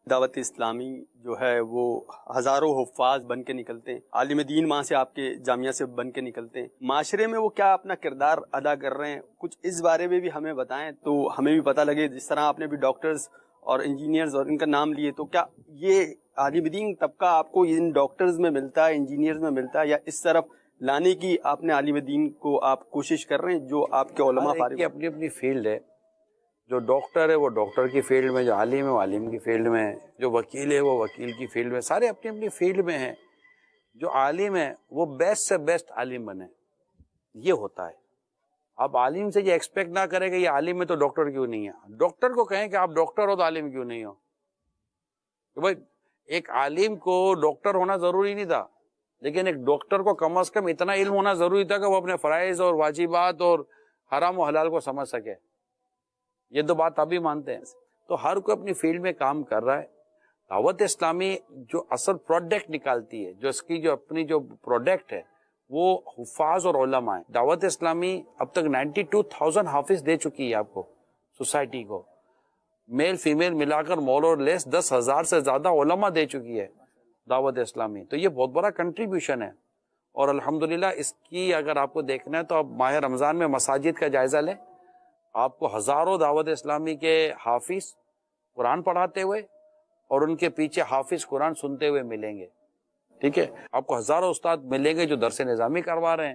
دعوت اسلامی جو ہے وہ ہزاروں حفاظ بن کے نکلتے ہیں، عالم دین وہاں سے آپ کے جامعہ سے بن کے نکلتے ہیں، معاشرے میں وہ کیا اپنا کردار ادا کر رہے ہیں، کچھ اس بارے میں بھی ہمیں بتائیں تو ہمیں بھی پتہ لگے. جس طرح آپ نے بھی ڈاکٹرز اور انجینئرز اور ان کا نام لیے، تو کیا یہ عالم دین طبقہ آپ کو ان ڈاکٹرز میں ملتا ہے، انجینئرز میں ملتا ہے، یا اس طرف لانے کی آپ نے عالم دین کو آپ کوشش کر رہے ہیں جو آپ کے علماء فارغ ہیں؟ اپنی اپنی فیلڈ ہے. جو ڈاکٹر ہے وہ ڈاکٹر کی فیلڈ میں، جو عالم ہے وہ عالم کی فیلڈ میں، جو وکیل ہے وہ وکیل کی فیلڈ میں، سارے اپنی اپنی فیلڈ میں ہیں. جو عالم ہے وہ بیسٹ سے بیسٹ عالم بنے، یہ ہوتا ہے. آپ عالم سے یہ ایکسپیکٹ نہ کریں کہ یہ عالم ہے تو ڈاکٹر کیوں نہیں ہے. ڈاکٹر کو کہیں کہ آپ ڈاکٹر ہو تو عالم کیوں نہیں ہو. تو بھائی ایک عالم کو ڈاکٹر ہونا ضروری نہیں تھا، لیکن ایک ڈاکٹر کو کم از کم اتنا علم ہونا ضروری تھا کہ وہ اپنے فرائض اور واجبات اور حرام و حلال کو سمجھ سکے. یہ دو بات ابھی مانتے ہیں. تو ہر کوئی اپنی فیلڈ میں کام کر رہا ہے. دعوت اسلامی جو اصل پروڈکٹ نکالتی ہے، جو اس کی جو اپنی جو پروڈکٹ ہے وہ حفاظ اور علماء ہے. دعوت اسلامی اب تک 92,000 حافظ دے چکی ہے آپ کو، سوسائٹی کو. میل فیمیل ملا کر مور اور لیس 10,000 سے زیادہ علماء دے چکی ہے دعوت اسلامی. تو یہ بہت بڑا کنٹریبیوشن ہے. اور الحمدللہ اس کی اگر آپ کو دیکھنا ہے تو اب ماہ رمضان میں مساجد کا جائزہ لیں، آپ کو ہزاروں دعوت اسلامی کے حافظ قرآن پڑھاتے ہوئے اور ان کے پیچھے حافظ قرآن سنتے ہوئے ملیں گے. ٹھیک ہے، آپ کو ہزاروں استاد ملیں گے جو درس نظامی کروا رہے ہیں،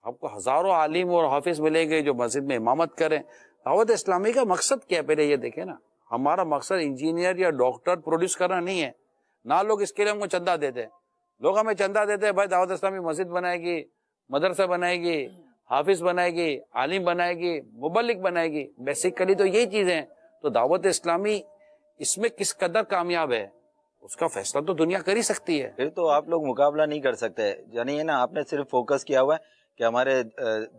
آپ کو ہزاروں عالم اور حافظ ملیں گے جو مسجد میں امامت کریں. دعوت اسلامی کا مقصد کیا ہے پہلے یہ دیکھیں نا. ہمارا مقصد انجینئر یا ڈاکٹر پروڈیوس کرنا نہیں ہے. نہ لوگ اس کے لیے ہم کو چندہ دیتے ہیں. لوگ ہمیں چندہ دیتے ہیں، بھائی دعوت اسلامی مسجد بنائے گی، مدرسہ بنائے گی، حافظ بنائے گی، عالم بنائے گی، مبلغ بنائے گی. بیسیکلی تو یہی چیزیں ہیں. تو دعوت اسلامی اس میں کس قدر کامیاب ہے اس کا فیصلہ تو دنیا کر ہی سکتی ہے. پھر تو آپ لوگ مقابلہ نہیں کر سکتے. یعنی ہے نا، آپ نے صرف فوکس کیا ہوا ہے کہ ہمارے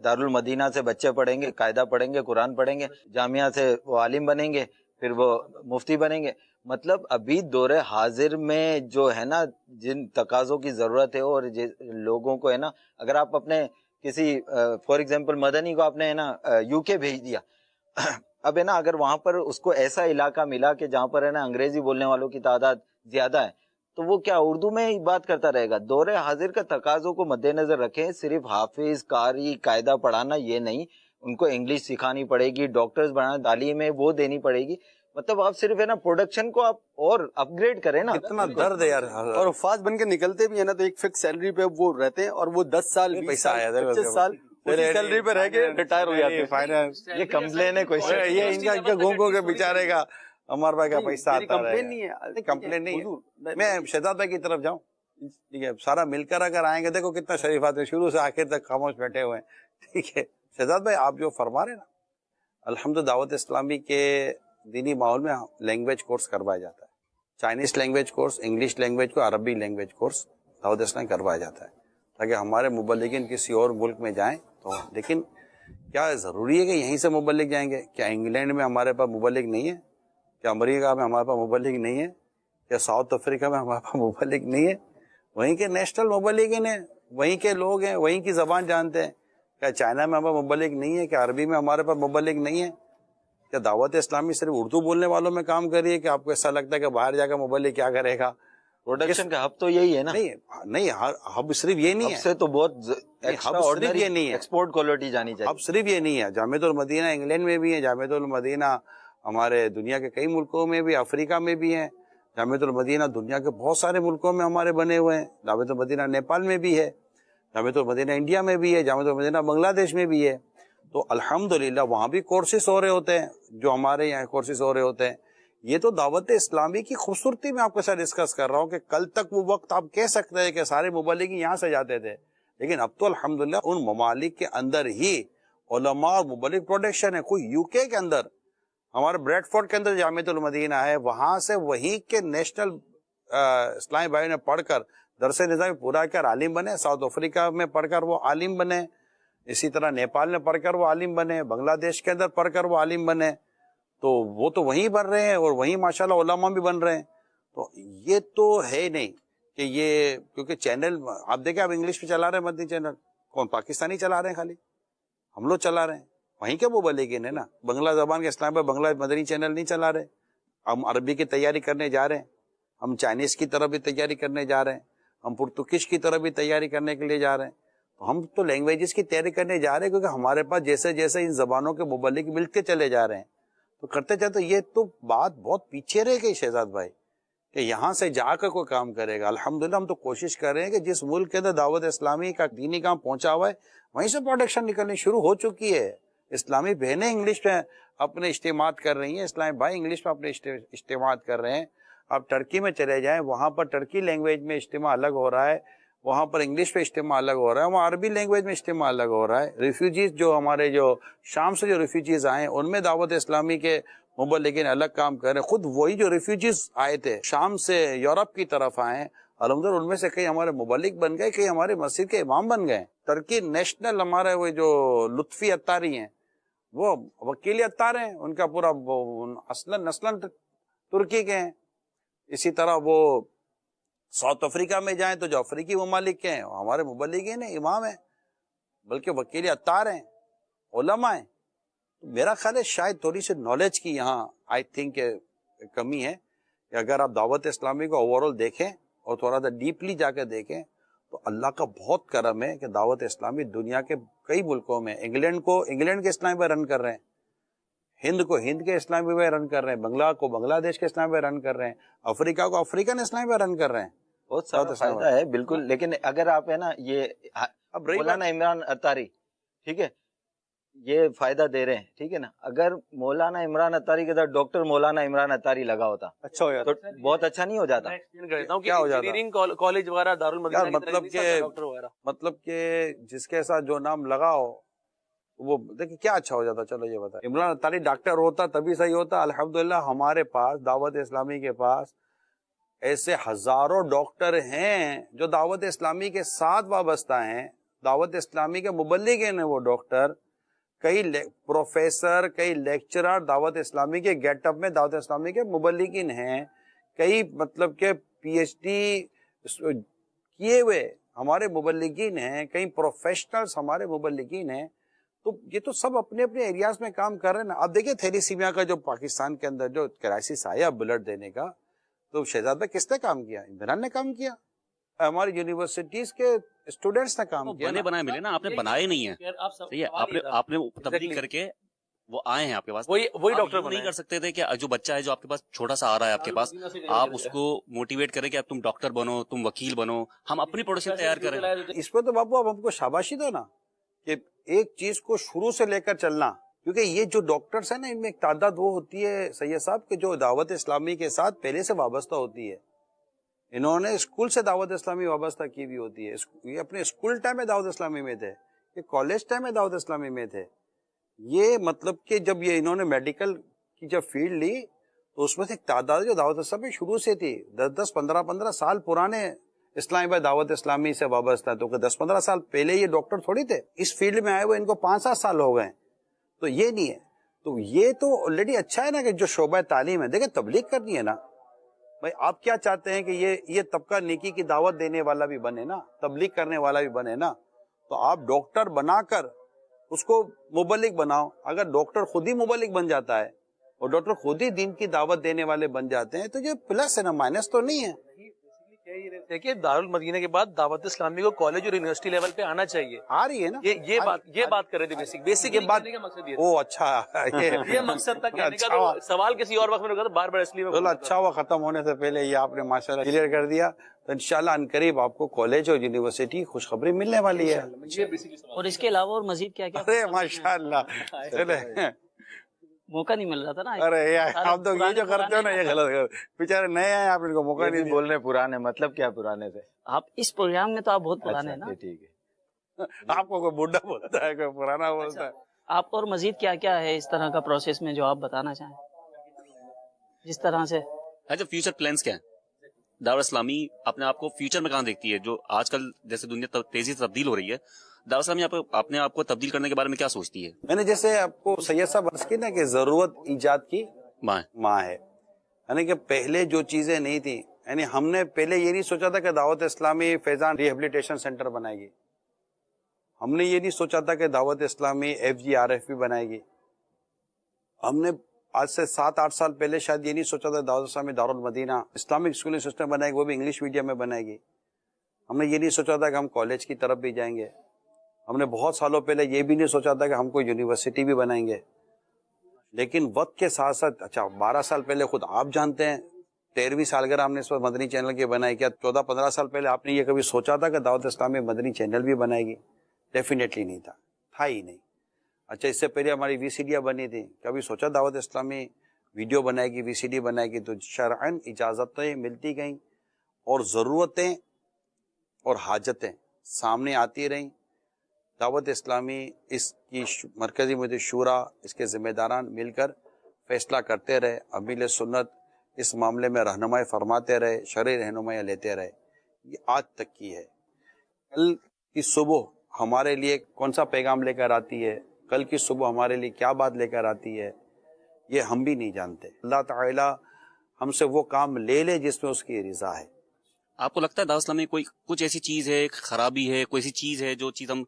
دارالمدینہ سے بچے پڑھیں گے، قاعدہ پڑھیں گے، قرآن پڑھیں گے، جامعہ سے وہ عالم بنیں گے، پھر وہ مفتی بنیں گے. مطلب ابھی دور حاضر میں جو ہے نا جن تقاضوں کی ضرورت ہے اور لوگوں کو ہے نا، اگر آپ اپنے کسی فار ایگزامپل مدنی کو آپ نے ہے نا یو کے بھیج دیا، اب ہے نا اگر وہاں پر اس کو ایسا علاقہ ملا کہ جہاں پر ہے نا انگریزی بولنے والوں کی تعداد زیادہ ہے، تو وہ کیا اردو میں ہی بات کرتا رہے گا. دور حاضر کا تقاضوں کو مد نظر رکھیں. صرف حافظ، قاری، قاعدہ پڑھانا یہ نہیں، ان کو انگلش سکھانی پڑے گی، ڈاکٹرز بنانا، تعلیم ہے وہ دینی پڑے گی. مطلب آپ صرف ہے نا پروڈکشن کو آپ اور اپ گریڈ کریں نا. اتنا درد ہے یار. اور حفاظ بن کے نکلتے بھی ہیں نا تو ایک فکس سیلری پہ وہ رہتے ہیں اور وہ 10 سال 20 پیسہ سال آیا 25 سال اسی سیلری پہ رہ کے ریٹائر ہو جاتے ہیں. یہ کمپلین ہے کوئی یہ ان کا گھوم کے بیچارے کا عمر بھائی کا پیسہ آتا ہے. کمپلین نہیں ہے، کمپلین نہیں ہے. میں شہزاد بھائی کی طرف جاؤں، ٹھیک ہے، سارا مل کر اگر آئیں گے، دیکھو کتنا شریف آتے ہیں، شروع سے آخر تک خاموش بیٹھے ہوئے ہیں. ٹھیک ہے شہزاد بھائی، آپ جو فرما رہے ہیں نا، الحمد دعوت اسلامی کے دینی ماحول میں لینگویج کورس کروایا جاتا ہے. Chinese language course, English language کو، عربی لینگویج کورس دعوت اسلامی کروایا جاتا ہے تاکہ ہمارے مبلغین کسی اور ملک میں جائیں تو. لیکن کیا ضروری ہے کہ یہیں سے مبلغ جائیں گے؟ کیا انگلینڈ میں ہمارے پاس مبلغ نہیں ہے؟ کیا امریکہ میں ہمارے پاس مبلغ نہیں ہے؟ کیا ساؤتھ افریقہ میں ہمارے پاس مبلغ نہیں ہے؟ وہیں کے نیشنل مبلغین ہیں، وہیں کے لوگ ہیں، وہیں کی زبان جانتے ہیں. کیا چائنا میں ہمارا مبلغ نہیں ہے؟ کیا عربی میں ہمارے پاس مبلغ نہیں ہے؟ کیا دعوت اسلامی صرف اردو بولنے والوں میں کام کر رہی ہے کہ آپ کو ایسا لگتا ہے کہ باہر جا کر مبلغ کیا کرے گا؟ پروڈکشن کا ہب تو یہی ہے نا. نہیں، ہب صرف یہ نہیں ہے. سے تو بہت ہب صرف یہ نہیں ہے، ایکسپورٹ کوالٹی جانی چاہیے. اب صرف یہ نہیں ہے. جامعۃ المدینہ انگلینڈ میں بھی ہے، جامعۃ المدینہ ہمارے دنیا کے کئی ملکوں میں بھی، افریقہ میں بھی ہیں. جامعۃ المدینہ دنیا کے بہت سارے ملکوں میں ہمارے بنے ہوئے ہیں. جامعۃ المدینہ نیپال میں بھی ہے، جامعۃ المدینہ انڈیا میں بھی ہے، جامعۃ المدینہ بنگلہ دیش میں بھی ہے. تو الحمدللہ وہاں بھی کورسز ہو رہے ہوتے ہیں جو ہمارے یہاں کورسز ہو رہے ہوتے ہیں. یہ تو دعوت اسلامی کی خوبصورتی میں آپ کے ساتھ ڈسکس کر رہا ہوں کہ کل تک وہ وقت آپ کہہ سکتے ہیں کہ سارے مبلغین یہاں سے جاتے تھے، لیکن اب تو الحمدللہ ان ممالک کے اندر ہی علماء اور مبلغ پروڈکشن ہے. کوئی یو کے اندر، ہمارے بریڈ فورڈ کے اندر جامعۃ المدینہ ہے، وہاں سے وہیں کے نیشنل اسلامی بھائی نے پڑھ کر درس نظامی پورا کر عالم بنے. ساؤتھ افریقہ میں پڑھ کر وہ عالم بنے، اسی طرح نیپال میں پڑھ کر وہ عالم بنے، بنگلہ دیش کے اندر پڑھ کر وہ عالم بنے. تو وہ تو وہیں بن رہے ہیں اور وہیں ماشاءاللہ علماء بھی بن رہے ہیں. تو یہ تو ہے نہیں کہ یہ کیونکہ چینل آپ دیکھیں، آپ انگلش پہ چلا رہے ہیں مدنی چینل، کون پاکستانی چلا رہے ہیں؟ خالی ہم لوگ چلا رہے ہیں. وہیں کے مبلغین ہیں نا. بنگلہ زبان کے اسلام پہ بنگلہ مدنی چینل نہیں چلا رہے. ہم عربی کی تیاری کرنے جا رہے ہیں, ہم چائنیز کی طرف بھی تیاری کرنے جا رہے ہیں, ہم پرتگیز کی طرف بھی تیاری کرنے کے لیے جا رہے ہیں. تو ہم تو لینگویجز کی تیاری کرنے جا رہے ہیں, کیونکہ ہمارے پاس جیسے جیسے ان زبانوں کے مبلغ ملتے چلے جا رہے ہیں, تو کرتے چلتے یہ تو بات بہت پیچھے رہ گئی شہزاد بھائی, کہ یہاں سے جا کر کوئی کام کرے گا. الحمدللہ ہم تو کوشش کر رہے ہیں کہ جس ملک کے اندر دعوت اسلامی کا دینی کام پہنچا ہوا ہے وہیں سے پروڈکشن نکلنی شروع ہو چکی ہے. اسلامی بہنیں انگلش میں اپنے اجتماعات کر رہی ہیں, اسلامی بھائی انگلش میں اپنے اجتماعات کر رہے ہیں. آپ ٹرکی میں چلے جائیں, وہاں پر ٹرکی لینگویج میں اجتماع الگ ہو رہا ہے, وہاں پر انگلش پہ اجتماع الگ ہو رہا ہے, وہاں عربی لینگویج میں اجتماع الگ ہو رہا ہے. ریفیوجیز جو ہمارے جو شام سے جو ریفیوجیز آئے ان میں دعوت اسلامی کے مبلغین الگ کام کر رہے ہیں. خود وہی جو ریفیوجیز آئے تھے شام سے یورپ کی طرف آئے, الحمدللہ ان میں سے کئی ہمارے مبلغ بن گئے, کئی ہمارے مسجد کے امام بن گئے. ٹرکی نیشنل ہمارے وہ جو لطفی اتاری ہیں وہ وکیل اتار ہیں, ان کا پورا اصلاً نسلاً ترکی کے ہیں. اسی طرح وہ ساؤتھ افریقہ میں جائیں تو جو افریقی ممالک کے ہیں ہمارے مبلغین ہیں, امام ہیں, بلکہ وکیل اتار ہیں, علماء ہیں. میرا خیال ہے شاید تھوڑی سی نالج کی یہاں آئی تھنک کمی ہے, کہ اگر آپ دعوت اسلامی کو اوور آل دیکھیں اور تھوڑا سا ڈیپلی جا کے دیکھیں تو اللہ کا بہت کرم ہے کہ دعوت اسلامی دنیا کے کئی ملکوں میں, انگلینڈ کو انگلینڈ کے اسلام پہ رن کر رہے ہیں, ہند کو ہند کے اسلام پہ رن کر رہے ہیں, بنگلہ کو بنگلہ دیش کے اسلام پہ رن کر رہے ہیں, افریقہ کو افریقن اسلام پہ رن کر رہے ہیں. بہت سارا فائدہ ہے بالکل. لیکن اگر آپ ہے نا یہ مولانا عمران اتاری, ٹھیک ہے, یہ فائدہ دے رہے ہیں, ٹھیک ہے نا, اگر مولانا عمران اتاری کے ساتھ ڈاکٹر مولانا عمران اتاری لگا ہوتا اچھا ہو جاتا, تو بہت اچھا نہیں ہو جاتا. کیا ہو جاتا کالج وغیرہ دارالمدینہ مطلب کہ جس کے ساتھ جو نام لگاؤ وہ دیکھیں کیا اچھا ہو جاتا. چلو یہ بتا, عمران اتاری ڈاکٹر ہوتا تبھی صحیح ہوتا. الحمدللہ ہمارے پاس دعوت اسلامی کے پاس ایسے ہزاروں ڈاکٹر ہیں جو دعوت اسلامی کے ساتھ وابستہ ہیں, دعوت اسلامی کے مبلغ ہیں وہ ڈاکٹر, کئی پروفیسر, کئی لیکچرر دعوت اسلامی کے گیٹ اپ میں دعوت اسلامی کے مبلغین ہیں, کئی مطلب کہ پی ایچ ڈی کیے ہوئے ہمارے مبلغین ہیں, کئی پروفیشنلز ہمارے مبلغین ہیں. تو یہ تو سب اپنے اپنے ایریاز میں کام کر رہے ہیں نا. اب دیکھیں تھیلیسیمیا کا جو پاکستان کے اندر جو کرائسس آیا بلڈ دینے کا, تو شہزاد بھائی کس نے کام کیا؟ عمران نے کام کیا, ہماری یونیورسٹیز کے اسٹوڈینٹس نے کام کیا. بنے بنائے ملے نا, آپ نے بنائے نہیں ہیں, صحیح ہے, آپ نے تبدیل کر کے وہ آئے ہیں آپ کے پاس. وہی ڈاکٹر نہیں کر سکتے تھے کہ جو بچہ ہے جو آپ کے پاس چھوٹا سا آ رہا ہے آپ کے پاس, آپ اس کو موٹیویٹ کریں کہ اب تم ڈاکٹر بنو, تم وکیل بنو, ہم اپنی پروڈکشن تیار کریں. اس پہ تو باپو اب ہم کو شاباشی دو نا, کہ ایک چیز کو شروع سے لے کر چلنا. کیونکہ یہ جو ڈاکٹرز ہیں نا, ان میں ایک تعداد وہ ہوتی ہے سید صاحب کہ جو دعوت اسلامی کے ساتھ پہلے سے وابستہ ہوتی ہے. انہوں نے اسکول سے دعوت اسلامی وابستہ کی بھی ہوتی ہے. یہ اپنے اسکول ٹائم میں دعوت اسلامی میں تھے, یہ کالج ٹائم میں دعوت اسلامی میں تھے. یہ مطلب کہ جب یہ انہوں نے میڈیکل کی جب فیلڈ لی تو اس میں سے ایک تعداد جو دعوت اسلامی شروع سے تھی, 10-15 سال پرانے اسلامی بھائی دعوت اسلامی سے وابستہ ہے. تو 10-15 سال پہلے یہ ڈاکٹر تھوڑی تھے, اس فیلڈ میں آئے ہوئے ان کو 5-7 سال ہو گئے. تو یہ نہیں ہے, تو یہ تو آلریڈی اچھا ہے نا کہ جو شعبہ تعلیم ہے, دیکھیں تبلیغ کرنی ہے نا بھائی. آپ کیا چاہتے ہیں کہ یہ طبقہ نیکی کی دعوت دینے والا بھی بنے نا, تبلیغ کرنے والا بھی بنے نا. تو آپ ڈاکٹر بنا کر اس کو مبلغ بناؤ. اگر ڈاکٹر خود ہی مبلغ بن جاتا ہے اور ڈاکٹر خود ہی دین کی دعوت دینے والے بن جاتے ہیں تو یہ پلس ہے نا, مائنس تو نہیں ہے. دیکھیے دارالمدینہ کے بعد دعوت اسلامی کو کالج اور یونیورسٹی لیول پہ آنا چاہیے. آ رہی ہے نا, یہ بات کر رہے تھے. بیسک بات مقصد او اچھا, یہ مقصد تھا کہنے کا. تو سوال کسی اور وقت میں رکھا, بار بار اس لیے اچھا ہوا ختم ہونے سے پہلے یہ آپ نے ماشاءاللہ کلیئر کر دیا. تو انشاءاللہ عنقریب آپ کو کالج اور یونیورسٹی خوشخبری ملنے والی ہے. اور اس کے علاوہ اور مزید کیا کیا؟ ارے ماشاءاللہ, چلے موقع نہیں مل رہا تھا نا. ارے یار آپ تو یہ جو کرتے ہو نا یہ غلط, بیچارے نئے ہیں, آپ ان کو موقع نہیں بول رہے پرانے, مطلب کیا پرانے سے؟ آپ اس پروگرام میں تو آپ بہت پرانے ہیں نا. ٹھیک ہے, آپ کو کوئی بوڑھا بولتا ہے, کوئی پرانا بولتا ہے. آپ اور مزید کیا کیا ہے اس طرح کا پروسیس میں جو آپ بتانا چاہیں, جس طرح سے اچھا فیوچر پلانس کیا ہیں دعوت اسلامی اپنے آپ کو فیوچر میں کہاں دیکھتی ہے؟ جو آج کل جیسے دنیا تیزی سے تبدیل ہو رہی ہے, دعوت اسلامی اپنے آپ کو تبدیل کرنے کے بارے میں کیا سوچتی ہے؟ میں نے جیسے آپ کو سید صاحب عرض کی نا کہ ضرورت ایجاد کی ماں ہے, یعنی کہ پہلے جو چیزیں نہیں تھی, یعنی ہم نے پہلے یہ نہیں سوچا تھا کہ دعوت اسلامی فیضان ریہیبلیٹیشن سینٹر بنائے گی, ہم نے یہ نہیں سوچا تھا کہ دعوت اسلامی FGRF بھی بنائے گی. ہم نے آج سے 7-8 سال پہلے شاید یہ نہیں سوچا تھا دعوت اسلامی دارالمدینہ اسلامک اسکولنگ سسٹم بنائے گی، وہ بھی انگلش میڈیم میں بنائے گی. ہم نے یہ نہیں سوچا تھا کہ ہم کالج کی طرف بھی جائیں گے. ہم نے بہت سالوں پہلے یہ بھی نہیں سوچا تھا کہ ہم کوئی یونیورسٹی بھی بنائیں گے. لیکن وقت کے ساتھ ساتھ 12 سال پہلے خود آپ جانتے ہیں 13ویں سالگرہ ہم نے اس وقت مدنی چینل کی بنائی. کیا 14-15 سال پہلے آپ نے یہ کبھی سوچا تھا کہ دعوت اسلامی مدنی چینل بھی بنائے گی؟ ڈیفینیٹلی نہیں تھا ہی نہیں. اچھا اس سے پہلے ہماری VCD بنی تھی، کبھی سوچا دعوت اسلامی ویڈیو بنائے گی، VCD بنائے گی؟ تو شرعاً اجازتیں ملتی گئیں اور ضرورتیں اور حاجتیں سامنے آتی رہیں. دعوت اسلامی اس کی مرکزی مجلس شورا اس کے ذمہ داران مل کر فیصلہ کرتے رہے. امیل سنت اس معاملے میں رہنمائی فرماتے رہے، شرعی رہنمائیاں لیتے رہے. یہ آج تک کی ہے. کل کی صبح ہمارے لیے کون سا پیغام لے کر آتی ہے، کل کی صبح ہمارے لیے کیا بات لے کر آتی ہے، یہ ہم بھی نہیں جانتے. اللہ تعالی ہم سے وہ کام لے لے جس میں اس کی رضا ہے. آپ کو لگتا ہے دعوت اسلامی کوئی کچھ ایسی چیز ہے، خرابی ہے، کوئی ایسی چیز ہے جو چیز ہم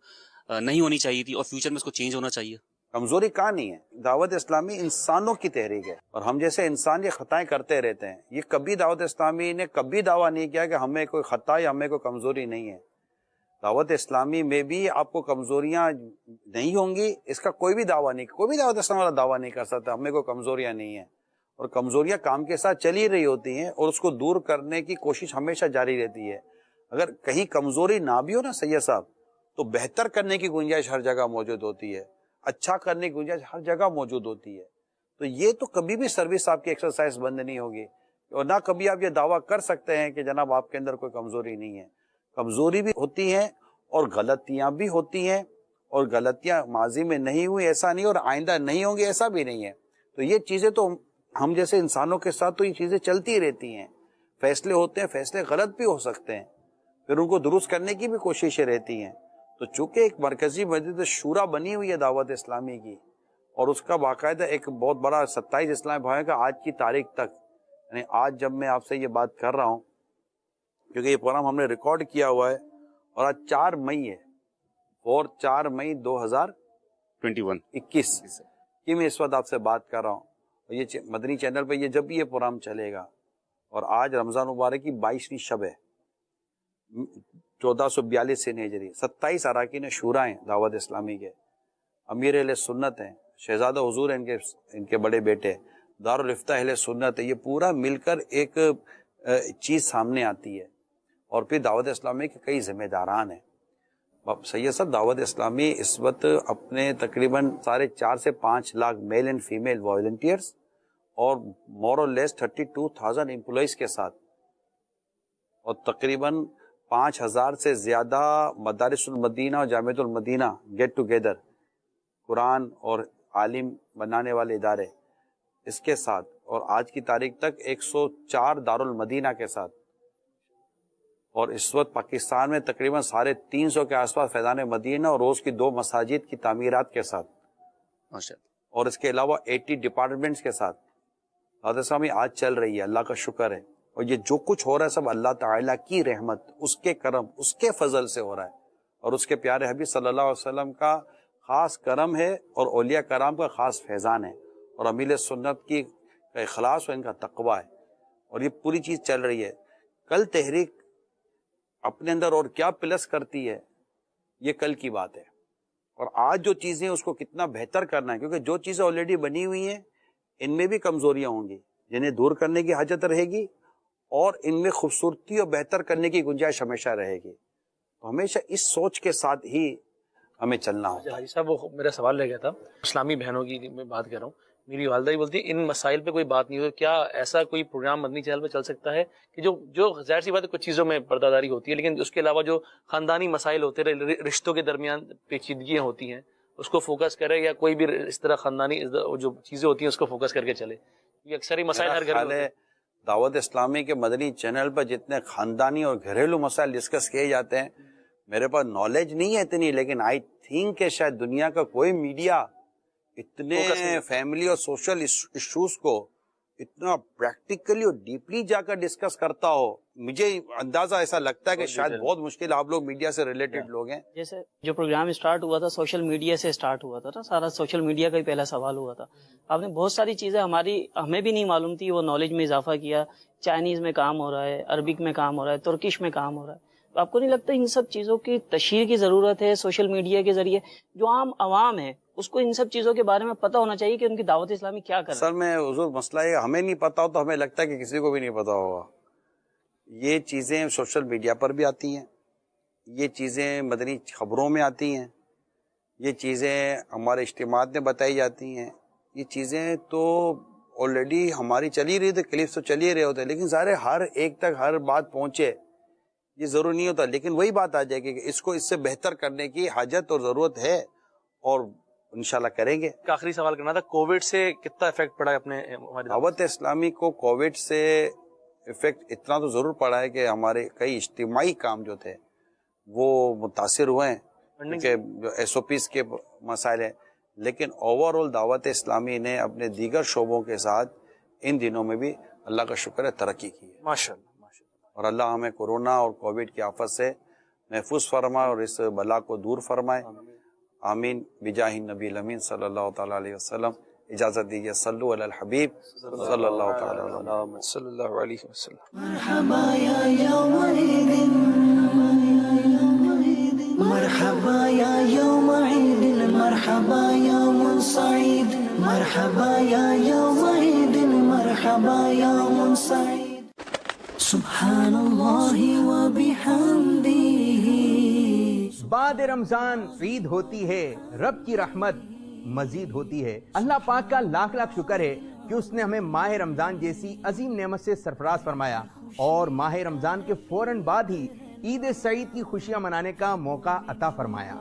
نہیں ہونی چاہیے تھی اور فیوچر میں اس کو چینج ہونا چاہیے؟ کمزوری کہاں نہیں ہے. دعوت اسلامی انسانوں کی تحریک ہے اور ہم جیسے انسان یہ خطائیں کرتے رہتے ہیں. یہ کبھی دعوت اسلامی نے کبھی دعویٰ نہیں کیا کہ ہمیں کوئی خطا یا ہمیں کوئی کمزوری نہیں ہے. دعوت اسلامی میں بھی آپ کو کمزوریاں نہیں ہوں گی، اس کا کوئی بھی دعویٰ نہیں. کوئی بھی دعوت اسلامی والا دعویٰ نہیں کر سکتا ہمیں کوئی کمزوریاں نہیں ہیں. اور کمزوریاں کام کے ساتھ چلی رہی ہوتی ہیں اور اس کو دور کرنے کی کوشش ہمیشہ جاری رہتی ہے. اگر کہیں کمزوری نہ بھی ہو نا سید صاحب، تو بہتر کرنے کی گنجائش ہر جگہ موجود ہوتی ہے، اچھا کرنے کی گنجائش ہر جگہ موجود ہوتی ہے. تو یہ تو کبھی بھی سروس آپ کی ایکسرسائز بند نہیں ہوگی اور نہ کبھی آپ یہ دعویٰ کر سکتے ہیں کہ جناب آپ کے اندر کوئی کمزوری نہیں ہے. کمزوری بھی ہوتی ہے اور غلطیاں بھی ہوتی ہیں، اور غلطیاں ماضی میں نہیں ہوئی ایسا نہیں اور آئندہ نہیں ہوں گی ایسا بھی نہیں ہے. تو یہ چیزیں تو ہم جیسے انسانوں کے ساتھ تو یہ چیزیں چلتی رہتی ہیں. فیصلے ہوتے ہیں، فیصلے غلط بھی ہو سکتے ہیں، پھر ان کو درست کرنے کی بھی کوششیں رہتی ہیں. تو چونکہ ایک مرکزی مجلس شورا بنی ہوئی ہے دعوت اسلامی کی، اور اس کا باقاعدہ ایک بہت بڑا 27 اسلامی بھائیوں کا آج کی تاریخ تک، یعنی آج جب میں آپ سے یہ بات کر رہا ہوں کیونکہ یہ پروگرام ہم نے ریکارڈ کیا ہوا ہے اور آج 4 مئی ہے اور 4 مئی 2021 کی میں اس وقت آپ سے بات کر رہا ہوں. اور یہ مدنی چینل پہ یہ جب بھی یہ پروگرام چلے گا، اور آج رمضان مبارک کی 22ویں شب ہے 1442 ہجری. 27 اراکین شورا ہیں دعوت اسلامی کے، امیر اہل سنت ہیں، شہزادہ حضور ہیں ان کے بڑے بیٹے، دارالفتہ اہل سنت ہے. یہ پورا مل کر ایک چیز سامنے آتی ہے. اور پھر دعوت اسلامی کے کئی ذمہ داران ہیں. سید صاحب دعوت اسلامی اس وقت اپنے تقریباً 4.5 سے 5 lakh male and female volunteers اور مور اور لیس 32,000 امپلائیز کے ساتھ، اور تقریباً 5,000 سے زیادہ مدارس المدینہ اور جامعۃ المدینہ گیٹ ٹوگیدر، قرآن اور عالم بنانے والے ادارے اس کے ساتھ، اور آج کی تاریخ تک 104 دارالمدینہ کے ساتھ، اور اس وقت پاکستان میں تقریباً 350 کے آس پاس فیضان مدینہ اور روز کی 2 مساجد کی تعمیرات کے ساتھ، اور اس کے علاوہ 80 ڈپارٹمنٹس کے ساتھ دعوت اسلامی آج چل رہی ہے. اللہ کا شکر ہے. اور یہ جو کچھ ہو رہا ہے سب اللہ تعالیٰ کی رحمت، اس کے کرم، اس کے فضل سے ہو رہا ہے، اور اس کے پیارے حبیب صلی اللہ علیہ وسلم کا خاص کرم ہے اور اولیاء کرام کا خاص فیضان ہے، اور امیل سنت کی اخلاص اور ان کا تقویٰ ہے. اور یہ پوری چیز چل رہی ہے. کل تحریک اپنے اندر اور کیا پلس کرتی ہے یہ کل کی بات ہے، اور آج جو چیزیں اس کو کتنا بہتر کرنا ہے، کیونکہ جو چیزیں آلریڈی بنی ہوئی ہیں ان میں بھی کمزوریاں ہوں گی جنہیں دور کرنے کی حاجت رہے گی، اور ان میں خوبصورتی اور بہتر کرنے کی گنجائش ہمیشہ رہے گی. تو ہمیشہ اس سوچ کے ساتھ ہی ہمیں چلنا ہوگا. حاجی صاحب وہ میرا سوال رہ گیا تھا، اسلامی بہنوں کی میں بات کر رہا ہوں. میری والدہ ہی بولتی ہے ان مسائل پہ کوئی بات نہیں ہو، کیا ایسا کوئی پروگرام مدنی چینل پہ چل سکتا ہے کہ جو ظاہر سی بات ہے کچھ چیزوں میں پردہ داری ہوتی ہے، لیکن اس کے علاوہ جو خاندانی مسائل ہوتے رہے، رشتوں کے درمیان پیچیدگیاں ہوتی ہیں، اس کو فوکس کرے، یا کوئی بھی اس طرح خاندانی جو چیزیں ہوتی ہیں اس کو فوکس کر کے چلے؟ یہ اکثر ہی مسائل ہر گھر میں. دعوت اسلامی کے مدنی چینل پر جتنے خاندانی اور گھریلو مسائل ڈسکس کیے جاتے ہیں، میرے پاس نالج نہیں ہے اتنی، لیکن آئی تھنک کہ شاید دنیا کا کوئی میڈیا اتنے فیملی اور سوشل ایشوز کو اتنا پریکٹیکلی اور ڈیپلی جا کر ڈسکس کرتا ہو. مجھے اندازہ ایسا لگتا ہے کہ شاید بہت مشکل. آپ لوگ میڈیا سے ریلیٹڈ لوگ ہیں. جیسے جو پروگرام اسٹارٹ ہوا تھا سوشل میڈیا سے اسٹارٹ ہوا تھا نا, سارا سوشل میڈیا کا ہی پہلا سوال ہوا تھا. آپ نے بہت ساری چیزیں ہمیں بھی نہیں معلوم تھی, وہ نالج میں اضافہ کیا. چائنیز میں کام ہو رہا ہے, عربک میں کام ہو رہا ہے, ترکش میں کام ہو رہا ہے. تو آپ کو نہیں لگتا ان سب چیزوں کی تشہیر کی ضرورت ہے سوشل میڈیا کے ذریعے؟ جو عام عوام ہے اس کو ان سب چیزوں کے بارے میں پتہ ہونا چاہیے کہ ان کی دعوت اسلامی کیا کر رہی ہے. اصل میں حضور مسئلہ ہے ہمیں نہیں پتا ہو تو ہمیں لگتا ہے کہ کسی کو بھی نہیں پتا ہوگا. یہ چیزیں سوشل میڈیا پر بھی آتی ہیں, یہ چیزیں مدنی خبروں میں آتی ہیں, یہ چیزیں ہمارے اجتماعات میں بتائی جاتی ہیں. یہ چیزیں تو آلریڈی ہماری چلی رہی تھی, کلپس تو چلی رہے ہوتے, لیکن سارے ہر ایک تک ہر بات پہنچے یہ ضروری نہیں ہوتا. لیکن وہی بات آ جائے گی کہ اس کو اس سے بہتر کرنے کی حاجت اور ضرورت ہے, اور انشاءاللہ کریں گے. ایک آخری سوال کرنا تھا, کووڈ سے کتنا افیکٹ پڑا ہے اپنے دعوت اسلامی کو؟ کووڈ سے افیکٹ اتنا تو ضرور پڑا ہے کہ ہمارے کئی اجتماعی کام جو تھے وہ متاثر ہوئے ہیں, کیونکہ جو ایس او پیز کے مسائل ہیں. لیکن اوور آل دعوت اسلامی نے اپنے دیگر شعبوں کے ساتھ ان دنوں میں بھی اللہ کا شکر ہے ترقی کی ہے, ماشاءاللہ. اور اللہ ہمیں کورونا اور کووڈ کی آفت سے محفوظ فرمائے اور اس بلا کو دور فرمائے. آمین بجاہ نبی الامین صلی اللہ تعالیٰ علیہ وسلم. اجازت دیجیے, صلو علی الحبیب صلی اللہ تعالیٰ علیہ وسلم. صلی اللہ علیہ وسلم. مرحبا یا یوم عید, مرحبا یا یوم عید, مرحبا یوم سعید, مرحبا یا یوم عید, مرحبا یوم سعید. سبحان اللہ و بحمدہ. بعد رمضان عید ہوتی ہے, رب کی رحمت مزید ہوتی ہے. اللہ پاک کا لاکھ لاکھ شکر ہے کہ اس نے ہمیں ماہ رمضان جیسی عظیم نعمت سے سرفراز فرمایا, اور ماہ رمضان کے فوراً بعد ہی عید سعید کی خوشیاں منانے کا موقع عطا فرمایا.